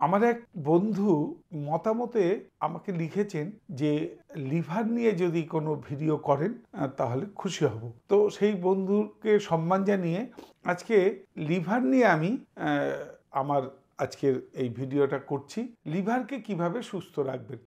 আমার এক বন্ধু মতামতে আমাকে লিখেছেন যে লিভার নিয়ে যদি কোনো ভিডিও করেন তাহলে খুশি হব। তো সেই বন্ধুকে সম্মান জানিয়ে আজকে লিভার নিয়ে আমি আমার আজকের এই ভিডিওটা করছি। লিভারকে কিভাবে সুস্থ রাখবেন।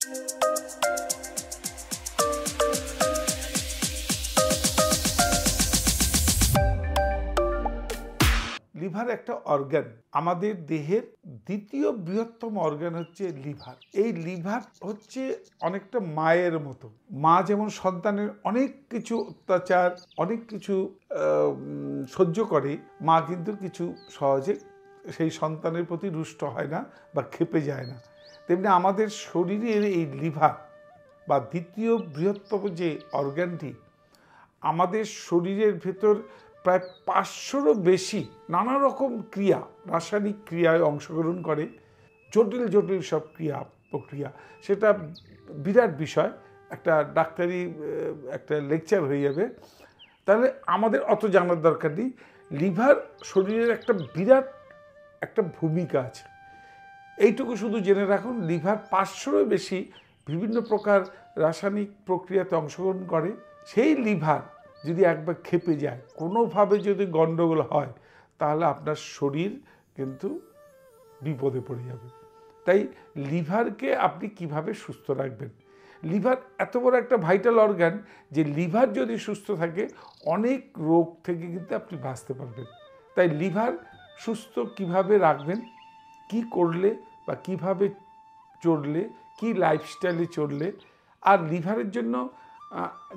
লিভার একটা অর্গান, আমাদের দেহের দ্বিতীয় বৃহত্তম অর্গান হচ্ছে লিভার। এই লিভার হচ্ছে অনেকটা মায়ের মতো। মা যেমন সন্তানের অনেক কিছু অত্যাচার, অনেক কিছু সহ্য করে, মা কিন্তু কিছু সহজে সেই সন্তানের প্রতি রুষ্ট হয় না বা ক্ষেপে যায় না। তেমনি আমাদের শরীরের এই লিভার বা দ্বিতীয় বৃহত্তম যে অর্গানটি আমাদের শরীরের ভেতর প্রায় 500-রও বেশি নানা রকম ক্রিয়া, রাসায়নিক ক্রিয়ায় অংশগ্রহণ করে। জটিল জটিল সব প্রক্রিয়া, সেটা বিরাট বিষয়, একটা ডাক্তারি একটা লেকচার হয়ে যাবে। তাহলে আমাদের অত জানার দরকার নেই। লিভার শরীরের একটা বিরাট একটা ভূমিকা আছে, এইটুকু শুধু জেনে রাখুন। লিভার 500-রও বেশি বিভিন্ন প্রকার রাসায়নিক প্রক্রিয়াতে অংশগ্রহণ করে। সেই লিভার যদি একবার ক্ষেপে যায়, কোনোভাবে যদি গণ্ডগোল হয়, তাহলে আপনার শরীর কিন্তু বিপদে পড়ে যাবে। তাই লিভারকে আপনি কিভাবে সুস্থ রাখবেন। লিভার এত বড় একটা ভাইটাল অর্গান যে লিভার যদি সুস্থ থাকে অনেক রোগ থেকে কিন্তু আপনি বাঁচতে পারবেন। তাই লিভার সুস্থ কিভাবে রাখবেন, কি করলে বা কিভাবে চললে, কি লাইফস্টাইলে চললে, আর লিভারের জন্য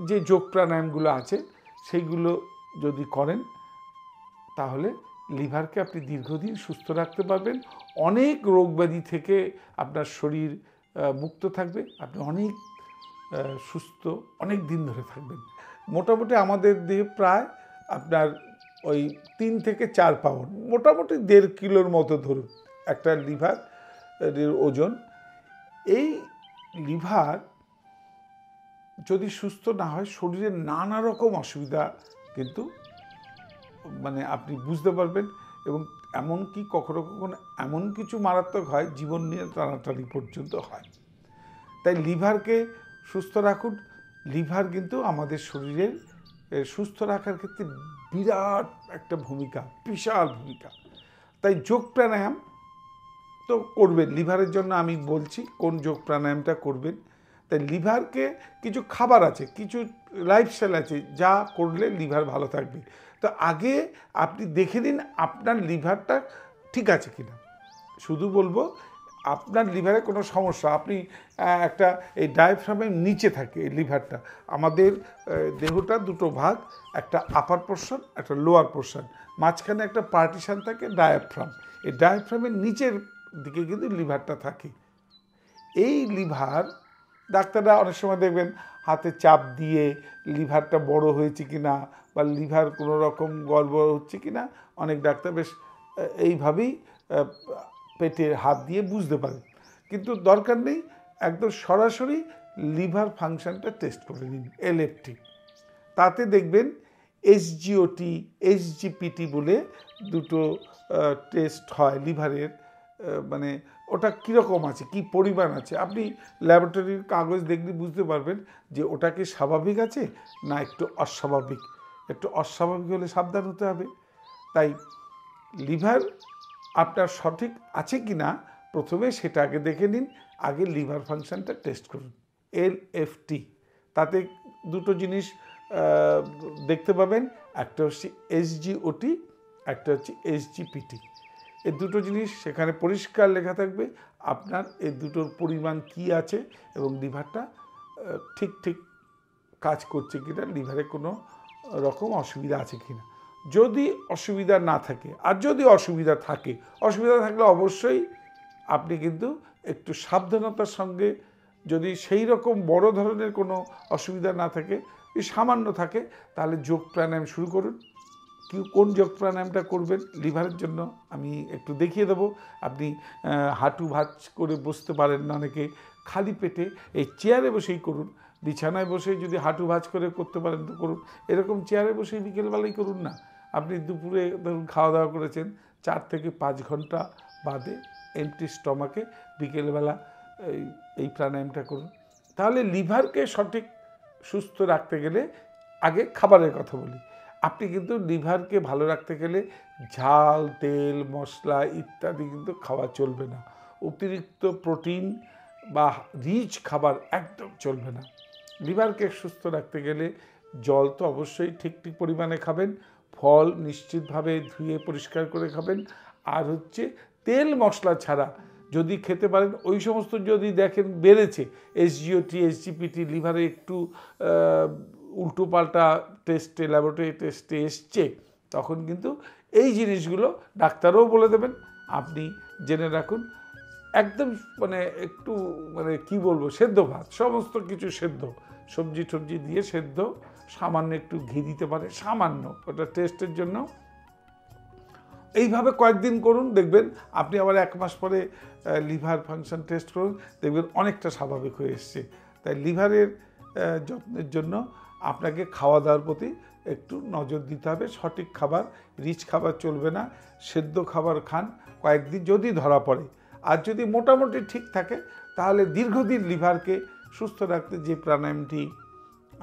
যে যোগ প্রাণায়ামগুলো আছে সেইগুলো যদি করেন তাহলে লিভারকে আপনি দীর্ঘদিন সুস্থ রাখতে পারবেন। অনেক রোগ ব্যাধি থেকে আপনার শরীর মুক্ত থাকবে, আপনি অনেক সুস্থ অনেক দিন ধরে থাকবেন। মোটামুটি আমাদের দেহে প্রায় আপনার ওই 3 থেকে 4 পাউন্ড, মোটামুটি 1.5 কিলোর মতো ধরুন একটা লিভার ওজন। এই লিভার যদি সুস্থ না হয় শরীরের নানা রকম অসুবিধা কিন্তু আপনি বুঝতে পারবেন, এবং এমনকি কখনো কখনো এমন কিছু মারাত্মক হয় জীবন নিয়ে টানাটানি পর্যন্ত হয়। তাই লিভারকে সুস্থ রাখুন। লিভার কিন্তু আমাদের শরীরের সুস্থ রাখার ক্ষেত্রে বিরাট একটা ভূমিকা, বিশাল ভূমিকা। তাই যোগ প্রাণায়াম তো করবেন। লিভারের জন্য আমি বলছি কোন যোগ প্রাণায়ামটা করবেন। তাই লিভারকে কিছু খাবার আছে, কিছু লাইফস্টাইল আছে যা করলে লিভার ভালো থাকবে। তো আগে আপনি দেখে নিন আপনার লিভারটা ঠিক আছে কিনা। শুধু বলবো আপনার লিভারে কোনো সমস্যা, আপনি একটা এই ডায়াফ্রামের নিচে থাকে এই লিভারটা। আমাদের দেহটা দুটো ভাগ, একটা আপার পোর্শন, একটা লোয়ার পোর্শন, মাঝখানে একটা পার্টিশন থাকে ডায়াফ্রাম। এই ডায়াফ্রামের নিচের দিকে কিন্তু লিভারটা থাকে। এই লিভার ডাক্তাররা অনেক সময় দেখবেন হাতে চাপ দিয়ে লিভারটা বড় হয়েছে কিনা বা লিভার কোনো রকম গড়বড় হচ্ছে কিনা অনেক ডাক্তার বেশ এইভাবেই পেটে হাত দিয়ে বুঝতে পারে। কিন্তু দরকার নেই, একদম সরাসরি লিভার ফাংশনটা টেস্ট করে নিন, এলএফটি। তাতে দেখবেন এসজিওটি, এসজিপিটি বলে দুটো টেস্ট হয় লিভারের। ওটা কীরকম আছে, কি পরিমাণ আছে, আপনি ল্যাবরেটরির কাগজ দেখলে বুঝতে পারবেন যে ওটা কি স্বাভাবিক আছে না একটু অস্বাভাবিক। একটু অস্বাভাবিক হলে সাবধান হতে হবে। তাই লিভার আপনার সঠিক আছে কি না প্রথমে সেটা আগে দেখে নিন, আগে লিভার ফাংশনটা টেস্ট করুন, এলএফটি। তাতে দুটো জিনিস দেখতে পাবেন, একটা হচ্ছে এসজিওটি, একটা হচ্ছে এসজিপিটি। এই দুটো জিনিস সেখানে পরিষ্কার লেখা থাকবে আপনার এই দুটোর পরিমাণ কি আছে এবং লিভারটা ঠিক ঠিক কাজ করছে কিনা, লিভারে কোনো রকম অসুবিধা আছে কিনা। যদি অসুবিধা না থাকে, আর যদি অসুবিধা থাকলে অবশ্যই আপনি কিন্তু একটু সাবধানতার সঙ্গে, যদি সেই রকম বড় ধরনের কোনো অসুবিধা না থাকে, সামান্য থাকে, তাহলে যোগ প্রাণায়াম শুরু করুন। কোন যোগ প্রাণায়ামটা করবেন লিভারের জন্য আমি একটু দেখিয়ে দেবো। আপনি হাঁটু ভাঁজ করে বসতে পারেন না অনেকে, খালি পেটে এই চেয়ারে বসেই করুন। বিছানায় বসে যদি হাঁটু ভাঁজ করে করতে পারেন তো করুন, এরকম চেয়ারে বসেই বিকেলবেলায় করুন না। আপনি দুপুরে ধরুন খাওয়া দাওয়া করেছেন, 4 থেকে 5 ঘন্টা বাদে এমটি স্টমাকে বিকেলবেলা এই প্রাণায়ামটা করুন। তাহলে লিভারকে সঠিক সুস্থ রাখতে গেলে আগে খাবারের কথা বলি। আপনি কিন্তু লিভারকে ভালো রাখতে গেলে ঝাল, তেল, মশলা ইত্যাদি কিন্তু খাওয়া চলবে না। অতিরিক্ত প্রোটিন বা রিচ খাবার একদম চলবে না। লিভারকে সুস্থ রাখতে গেলে জল তো অবশ্যই ঠিক পরিমাণে খাবেন, ফল নিশ্চিতভাবে ধুয়ে পরিষ্কার করে খাবেন, আর হচ্ছে তেল মশলা ছাড়া যদি খেতে পারেন, ওই সমস্ত যদি দেখেন বেড়েছে এসজিওটি, এসজিপিটি, লিভারে একটু উল্টোপাল্টা টেস্টে, ল্যাবরেটরি টেস্টে এসছে, তখন কিন্তু এই জিনিসগুলো ডাক্তারও বলে দেবেন, আপনি জেনে রাখুন। একদম মানে একটু মানে কি বলবো, সেদ্ধ ভাত, সমস্ত কিছু সেদ্ধ, সবজি টবজি দিয়ে সেদ্ধ, সামান্য একটু ঘি দিতে পারে, সামান্য, ওটা টেস্টের জন্য। এইভাবে কয়েকদিন করুন, দেখবেন আপনি আবার 1 মাস পরে লিভার ফাংশন টেস্ট করুন, দেখবেন অনেকটা স্বাভাবিক হয়ে এসছে। তাই লিভারের যত্নের জন্য আপনাকে খাওয়া দাওয়ার প্রতি একটু নজর দিতে হবে। সঠিক খাবার, রিচ খাবার চলবে না, সেদ্ধ খাবার খান কয়েকদিন যদি ধরা পড়ে। আর যদি মোটামুটি ঠিক থাকে তাহলে দীর্ঘদিন লিভারকে সুস্থ রাখতে যে প্রাণায়ামটি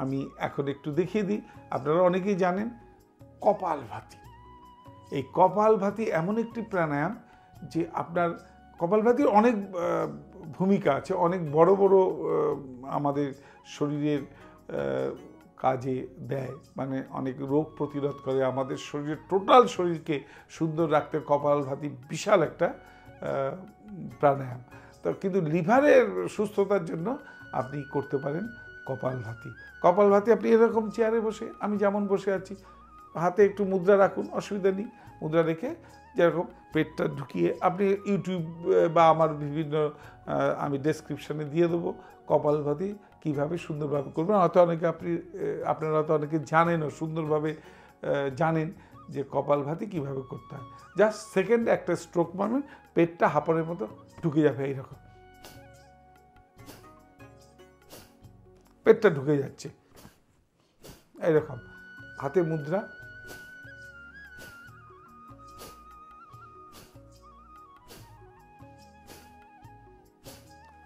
আমি এখন একটু দেখিয়ে দিই, আপনারা অনেকেই জানেন, কপালভাতি। এই কপালভাতি এমন একটি প্রাণায়াম যে আপনার কপালভাতির অনেক ভূমিকা আছে, অনেক বড় বড় আমাদের শরীরের কাজে দেয়, মানে অনেক রোগ প্রতিরোধ করে, আমাদের শরীরের টোটাল শরীরকে সুন্দর রাখতে কপালভাতি বিশাল একটা প্রাণায়াম। তো কিন্তু লিভারের সুস্থতার জন্য আপনি করতে পারেন কপালভাতি। কপালভাতি আপনি এরকম চেয়ারে বসে, আমি যেমন বসে আছি, হাতে একটু মুদ্রা রাখুন, অসুবিধা নেই, মুদ্রা রেখে যেরকম পেটটা ঢুকিয়ে, আপনি ইউটিউব বা আমার বিভিন্ন আমি ডেসক্রিপশানে দিয়ে দেবো কপালভাতি কীভাবে সুন্দরভাবে করবেন। হয়তো অনেকে আপনারা হয়তো অনেকে জানেনও, সুন্দরভাবে জানেন যে কপালভাতি কীভাবে করতে হয়। জাস্ট সেকেন্ড একটা স্ট্রোক মারবেন, পেটটা হাঁপানের মতো ঢুকে যাবে, এইরকম পেটটা ঢুকে যাচ্ছে, এইরকম হাতে মুদ্রা,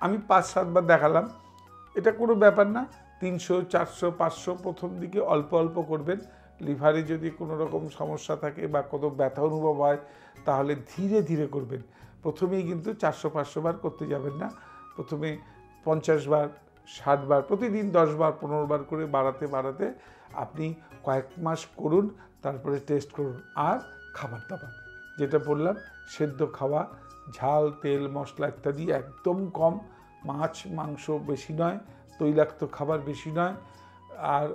আমি 5-7 বার দেখালাম, এটা কোনো ব্যাপার না। 300, 400, 500 প্রথম দিকে অল্প অল্প করবেন। লিভারে যদি কোনো রকম সমস্যা থাকে বা কোনো ব্যথা অনুভব হয় তাহলে ধীরে ধীরে করবেন। প্রথমেই কিন্তু 400-500 বার করতে যাবেন না, প্রথমে 50 বার, 60 বার, প্রতিদিন 10 বার, 15 বার করে বাড়াতে বাড়াতে আপনি কয়েক মাস করুন, তারপরে টেস্ট করুন। আর খাবার দাবার যেটা বললাম, সেদ্ধ খাওয়া, ঝাল, তেল, মশলা ইত্যাদি একদম কম, মাছ মাংস বেশি নয়, তৈলাক্ত খাবার বেশি নয়। আর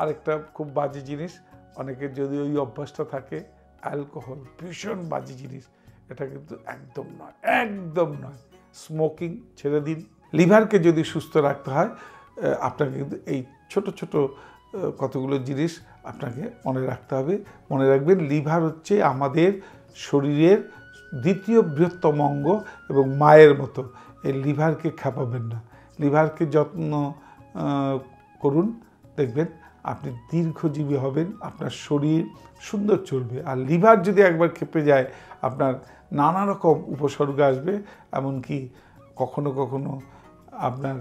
আরেকটা খুব বাজে জিনিস, অনেকের যদি ওই অভ্যাসটা থাকে, অ্যালকোহল ভীষণ বাজে জিনিস, এটা কিন্তু একদম নয়, একদম নয়। স্মোকিং ছেড়ে দিন। লিভারকে যদি সুস্থ রাখতে হয় আপনাকে কিন্তু এই ছোট ছোট কতগুলো জিনিস আপনাকে মনে রাখতে হবে। মনে রাখবেন, লিভার হচ্ছে আমাদের শরীরের দ্বিতীয় বৃহত্তম অঙ্গ এবং মায়ের মতো। এই লিভারকে খেপাবেন না, লিভারকে যত্ন করুন, দেখবেন আপনি দীর্ঘজীবী হবেন, আপনার শরীর সুন্দর চলবে। আর লিভার যদি একবার খেপে যায়, আপনার নানা রকম উপসর্গ আসবে, এমনকি কখনো কখনো আপনার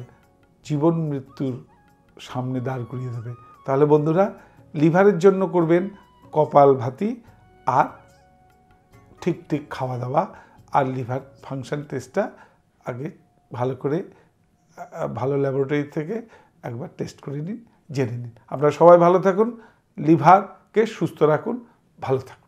জীবন মৃত্যুর সামনে দাঁড় করিয়ে দেবে। তাহলে বন্ধুরা, লিভারের জন্য করবেন কপালভাতি আর ঠিক খাওয়া দাওয়া, আর লিভার ফাংশন টেস্টটা আগে ভালো করে ভালো ল্যাবরেটরি থেকে একবার টেস্ট করে নিন, জেনে নিন। আপনারা সবাই ভালো থাকুন, লিভারকে সুস্থ রাখুন, ভালো থাকুন।